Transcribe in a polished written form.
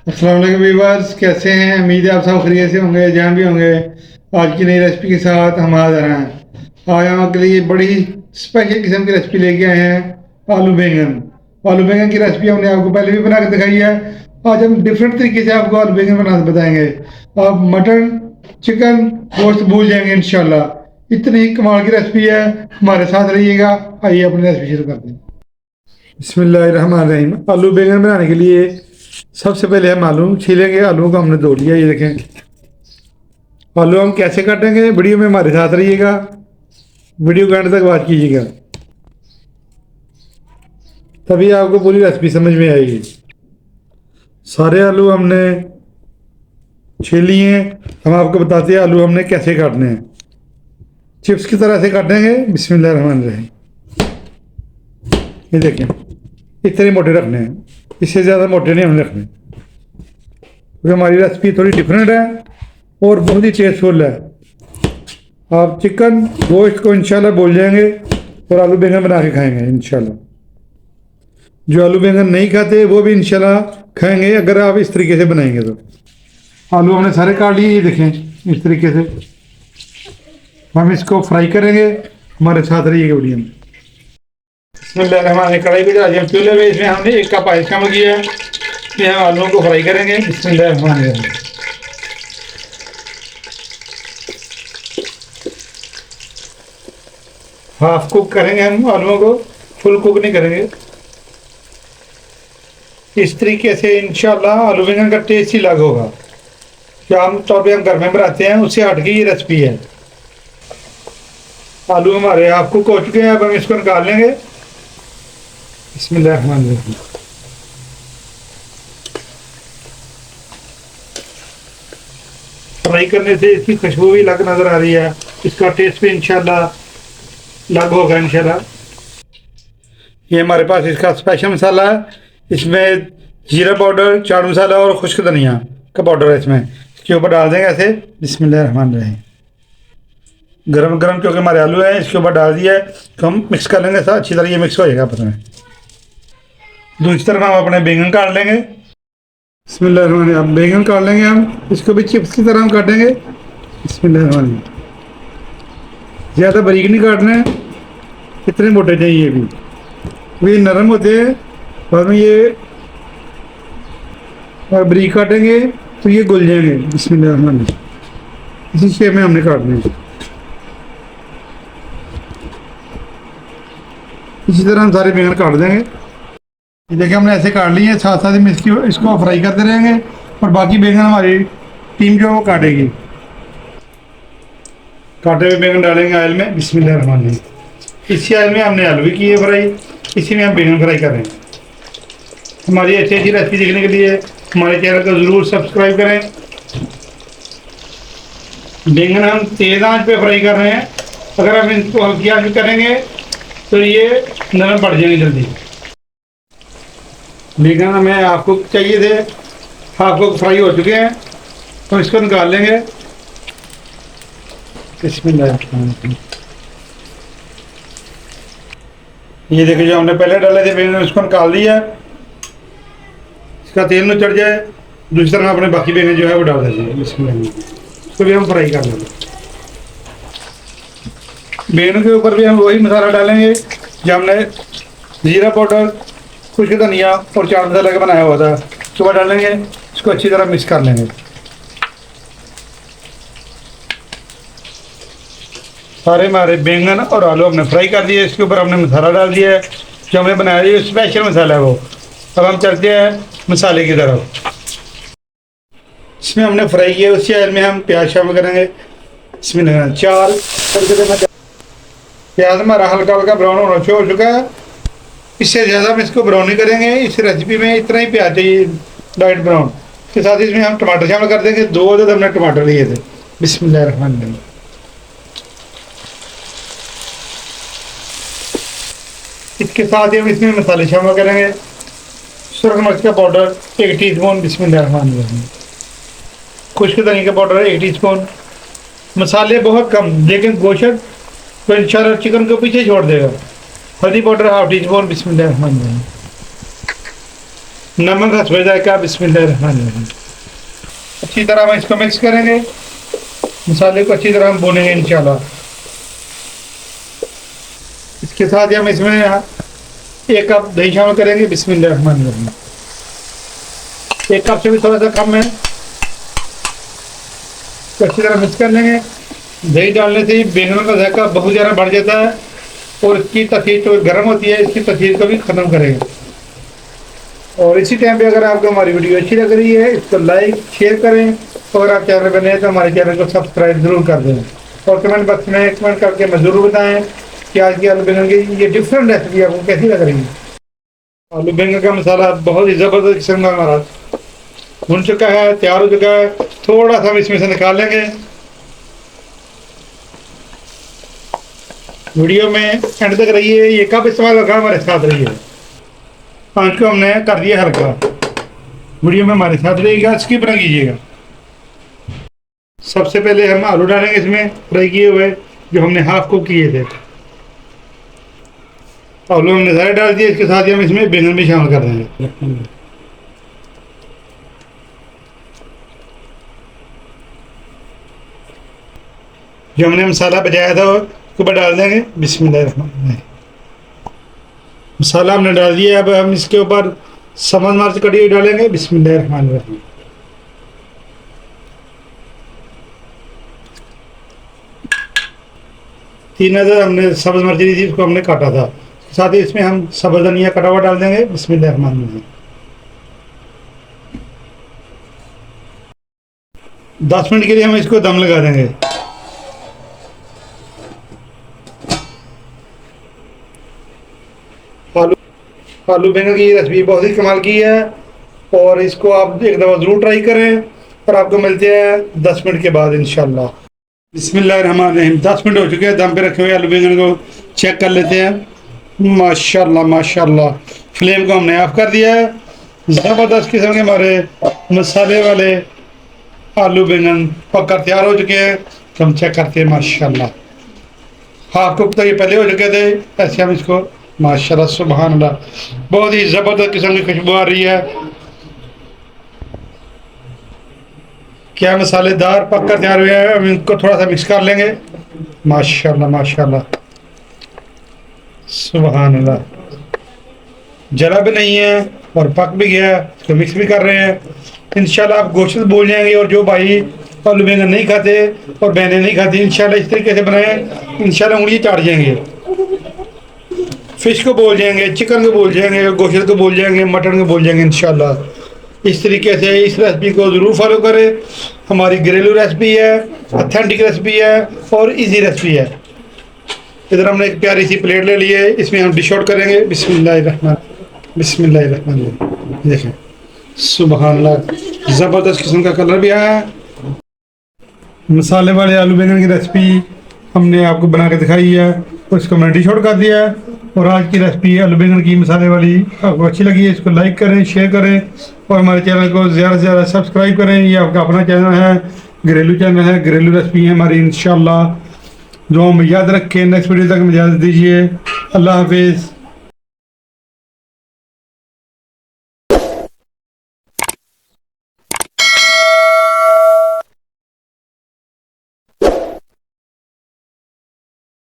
अस्सलाम वालेकुम व्यूअर्स, कैसे हैं? उम्मीद है आप सब खैरियत से होंगे, जहाँ भी होंगे। आज की नई रेसिपी के साथ हम हाजिर हैं। आज हम आपके लिए बड़ी स्पेशल किस्म की रेसिपी लेके आए हैं, आलू बैंगन। आलू बैंगन की रेसिपी हमने आपको पहले भी बना के दिखाई है। आज हम डिफरेंट तरीके से आपको आलू बैंगन बना बताएंगे। आप मटन, चिकन, गोश्त भूल जाएंगे इंशाल्लाह। इतनी कमाल की रेसिपी है, हमारे साथ रहिएगा। आइए अपनी रेसिपी शुरू करते हैं। बिस्मिल्लाहिर्रहमानिर्रहीम। आलू बैंगन बनाने के लिए सबसे पहले हम आलू छीलेंगे। आलू को हमने धो लिया, ये देखें। आलू हम कैसे काटेंगे, वीडियो में हमारे साथ रहिएगा। वीडियो के एंड तक बात कीजिएगा, तभी आपको पूरी रेसिपी समझ में आएगी। सारे आलू हमने छील लिए हैं। हम आपको बताते हैं आलू हमने कैसे काटने हैं। चिप्स की तरह से काटेंगे। बिस्मिल्लाहिर्रहमानिर्रहीम। ये देखें, इतने मोटे रखने हैं, इससे ज़्यादा मोटे नहीं हमने रखने, क्योंकि हमारी रेसिपी थोड़ी डिफरेंट है और बहुत ही टेस्टफुल है। आप चिकन गोश्त को इंशाल्लाह भूल जाएंगे और आलू बैंगन बना के खाएंगे इंशाल्लाह। जो आलू बैंगन नहीं खाते वो भी इंशाल्लाह खाएंगे अगर आप इस तरीके से बनाएंगे तो। आलू हमने सारे काट लिए, ये देखें इस तरीके से। हम इसको फ्राई करेंगे, हमारे साथ रहिएगा वीडियो में। कढ़ाई को जला चूल्हे में, इसमें हमने 1 कप आइस शामिल किया है। इसमें हम आलूओं को फ्राई करेंगे। बिस्मिल्लाहिर्रहमानिर्रहीम। हाफ कुक करेंगे हम आलूओं को, फुल कुक नहीं करेंगे। इस तरीके से इंशाल्लाह आलू बैंगन का टेस्ट ही अलग होगा। जो आमतौर पर हम घर में बनाते हैं उससे हट के ये रेसिपी है। आलू हमारे हाफ कुक हो चुके हैं, अब हम इसको निकाल लेंगे। बिस्मिल्लाहिर्रहमानिर्रहीम। फ्राई करने से इसकी खुशबू भी अलग नज़र आ रही है, इसका टेस्ट भी इंशाल्लाह अलग होगा इंशाल्लाह। ये हमारे पास इसका स्पेशल मसाला है। इसमें जीरा पाउडर, चाट मसाला और खुश्क धनिया का पाउडर है। इसमें इसके ऊपर डाल देंगे ऐसे। बिस्मिल्लाहिर्रहमानिर्रहीम। गरम गरम क्योंकि हमारे आलू हैं, इसके ऊपर डाल दिया है तो हम मिक्स कर लेंगे साथ, अच्छी तरह ये मिक्स हो जाएगा आपस में। दूसरी तरफ हम अपने बैंगन काट लेंगे। बिस्मिल्लाहिर्रहमानिर्रहीम। बैंगन काट लेंगे हम, इसको भी चिप्स की तरह हम काटेंगे। बिस्मिल्लाहिर्रहमानिर्रहीम। ज़्यादा बारीक नहीं काटना है, इतने मोटे चाहिए भी, ये नरम होते हैं। बाद में ये और बारीक काटेंगे तो ये घुल जाएंगे। बिस्मिल्लाहिर्रहमानिर्रहीम। इसी शेप में हमने काटने हैं। इसी तरह हम सारे बैंगन काट देंगे। ये देखिए हमने ऐसे काट लिए हैं, साथ साथ में इसको फ्राई करते रहेंगे और बाकी बैंगन हमारी टीम जो है वो काटेगी। काटे हुए बैंगन डालेंगे ऑयल में। बिस्मिल्लाहिर्रहमानिर्रहीम। इसी ऑयल में हमने आलू भी किए फ्राई, इसी में हम बैंगन फ्राई कर रहे हैं। हमारी अच्छी अच्छी रेसिपी देखने के लिए हमारे चैनल को ज़रूर सब्सक्राइब करें। बैंगन हम तेज़ आंच पे फ्राई कर रहे हैं, अगर हम इनको हल्की आंच में करेंगे तो ये नरम पड़ जाएंगे जल्दी। बैंगन हमें हाफ कुक चाहिए थे, हाफ कुक फ्राई हो चुके हैं तो इसको निकाल लेंगे। बिस्मिल्लाहिर्रहमानिर्रहीम। ये देखिए जो हमने पहले डाले थे बैंगन, उसको निकाल दिया। इसका तेल न चढ़ जाए, दूसरी तरफ अपने बाकी बैंगन जो है वो डाल देंगे। बिस्मिल्लाहिर्रहमानिर्रहीम। इसको भी हम फ्राई कर लेंगे। बैंगन के ऊपर भी हम वही मसाला डालेंगे जो हमने जीरा पाउडर, खुश्क धनिया और चाट मसाला का बनाया हुआ था, सुबह डालेंगे। इसको अच्छी तरह मिक्स कर लेंगे। सारे हमारे बैंगन और आलू हमने फ्राई कर दिए। इसके ऊपर हमने मसाला डाल दिया है जो हमने बनाया है, ये स्पेशल मसाला है वो। अब हम चलते हैं मसाले की तरफ। इसमें हमने फ्राई किया, उसी ऑयल में हम प्याज शामिल करेंगे। इसमें 4 प्याज हमारा हल्का हल्का ब्राउन होना शुरू हो चुका है। इससे ज़्यादा हम इसको ब्राउन नहीं करेंगे। इस रेसिपी में इतना ही प्याज चाहिए, लाइट ब्राउन। इसके साथ इसमें हम टमाटर शामिल कर देंगे। 2 अदद हमने टमाटर लिए थे। बिस्मिल्लाहिर्रहमानिर्रहीम। इसके साथ ही हम इसमें मसाले शामिल करेंगे। सुरख मिर्च का पाउडर 1 टीस्पून। बिस्मिल्लाहिर्रहमानिर्रहीम। खुश्क धनिया का पाउडर 1 टीस्पून। मसाले बहुत कम, लेकिन गोश्त तो इंशाल्लाह चिकन को पीछे छोड़ देगा। हल्दी पाउडर 1/2 टीस्पून। बिस्मिल्लाहिर्रहमानिर्रहीम। नमक हस्बे जायका। बिस्मिल्लाहिर्रहमानिर्रहीम। अच्छी तरह हम इसको मिक्स करेंगे, मसाले को अच्छी तरह हम भूनेंगे इंशाल्लाह। इसके साथ ही हम इसमें 1 कप दही शामिल करेंगे। बिस्मिल्लाहिर्रहमानिर्रहीम। 1 कप से भी थोड़ा सा कम है। तो अच्छी तरह मिक्स कर लेंगे। दही डालने से ही बैंगन का जायका बहुत ज़्यादा बढ़ जाता है और इसकी तसीर जो गर्म होती है, इसकी तसीर को भी ख़त्म करेंगे। और इसी टाइम पे अगर आपको हमारी वीडियो अच्छी लग रही है, इसको लाइक शेयर करें। अगर आप चैनल पर नए हैं तो हमारे चैनल को सब्सक्राइब ज़रूर कर दें और कमेंट बॉक्स में कमेंट करके मैं ज़रूर बताएं कि आज की आलू बैंगन की ये डिफरेंट रेसिपी आपको कैसी लग रही है। आलू बैंगन का मसाला बहुत ही ज़बरदस्त किस्म का हमारा भुन चुका है, तैयार हो चुका है। थोड़ा सा हम इसमें से निकाल लेंगे। वीडियो में एंड तक रहिए। ये कब इस्तेमाल होगा हमारे साथ रहिए। आँच को हमने कर दिया हल्का। वीडियो में हमारे साथ रहिएगा, स्किप ना कीजिएगा। सबसे पहले हम आलू डालेंगे इसमें फ्राई किए हुए, जो हमने हाफ कुक किए थे। आलू हमने सारे डाल दिए। इसके साथ ही हम इसमें बैंगन भी शामिल कर देंगे। जो हमने मसाला बचाया था उसके ऊपर डाल देंगे। बिस्मिल्लाहिर्रहमानिर्रहीम। मसाला हमने डाल दिया। अब हम इसके ऊपर सब्ज़ मिर्च कटी हुई डालेंगे। बिस्मिल्लाहिर्रहमानिर्रहीम। 3 अदद हमने सब्ज़ मिर्च ली थी, उसको हमने काटा था। साथ ही इसमें हम सब्ज़ धनिया कटा हुआ डाल देंगे। बिस्मिल्लाहिर्रहमानिर्रहीम। 10 मिनट के लिए हम इसको दम लगा देंगे। आलू बैंगन की रेसिपी बहुत ही कमाल की है और इसको आप एक दफ़ा ज़रूर ट्राई करें। और आपको मिलते हैं 10 मिनट के बाद इंशाल्लाह। बिस्मिल्लाहिर्रहमानिर्रहीम। 10 मिनट हो चुके हैं दम पे रखे हुए आलू बैंगन को। चेक कर लेते हैं। माशाल्लाह माशाल्लाह। फ्लेम को हमने ऑफ कर दिया है। ज़बरदस्त किस्म के हमारे मसाले वाले आलू बैंगन पककर तैयार हो चुके हैं। तो हम चेक करते हैं। माशाल्लाह हाफ कुक तो ये पहले हो चुके थे। ऐसे हम इसको माशाल्लाह सुभान अल्लाह, बहुत ही ज़बरदस्त किस्म की खुशबू आ रही है। क्या मसालेदार पककर तैयार हुए हैं। हम इनको थोड़ा सा मिक्स कर लेंगे। माशाल्लाह माशाल्लाह सुभान अल्लाह। जला भी नहीं है और पक भी गया है। इसको मिक्स भी कर रहे हैं। इंशाल्लाह आप गोश्त बोल जाएंगे। और जो भाई आलू बैंगन नहीं खाते और बहनें नहीं खाती, इंशाल्लाह इस तरीके से बनाएं। इंशाल्लाह उंगली चाट जाएंगे। फिश को बोल जाएंगे, चिकन को बोल जाएंगे, गोश्त को बोल जाएंगे, मटन को बोल जाएंगे इंशाल्लाह। इस तरीके से इस रेसिपी को ज़रूर फॉलो करें। हमारी घरेलू रेसिपी है, ऑथेंटिक रेसिपी है और इजी रेसिपी है। इधर हमने एक प्यारी सी प्लेट ले ली है। इसमें हम डिश आउट करेंगे। बिस्मिल्लाहिर्रहमानिर्रहीम। देखें सुभान अल्लाह, ज़बरदस्त किस्म का कलर भी आया है। मसाले वाले आलू बैंगन की रेसिपी हमने आपको बना के दिखाई है और इसको मैंने डिश आउट कर दिया है। और आज की रेसिपी आलू बैंगन की मसाले वाली आपको अच्छी लगी है, इसको लाइक करें, शेयर करें और हमारे चैनल को ज़्यादा से ज़्यादा सब्सक्राइब करें। ये आपका अपना चैनल है, घरेलू चैनल है, घरेलू रेसिपी है हमारी इंशाल्लाह। जो हम याद रखें। नेक्स्ट वीडियो तक इजाज़त दीजिए। अल्लाह हाफिज़।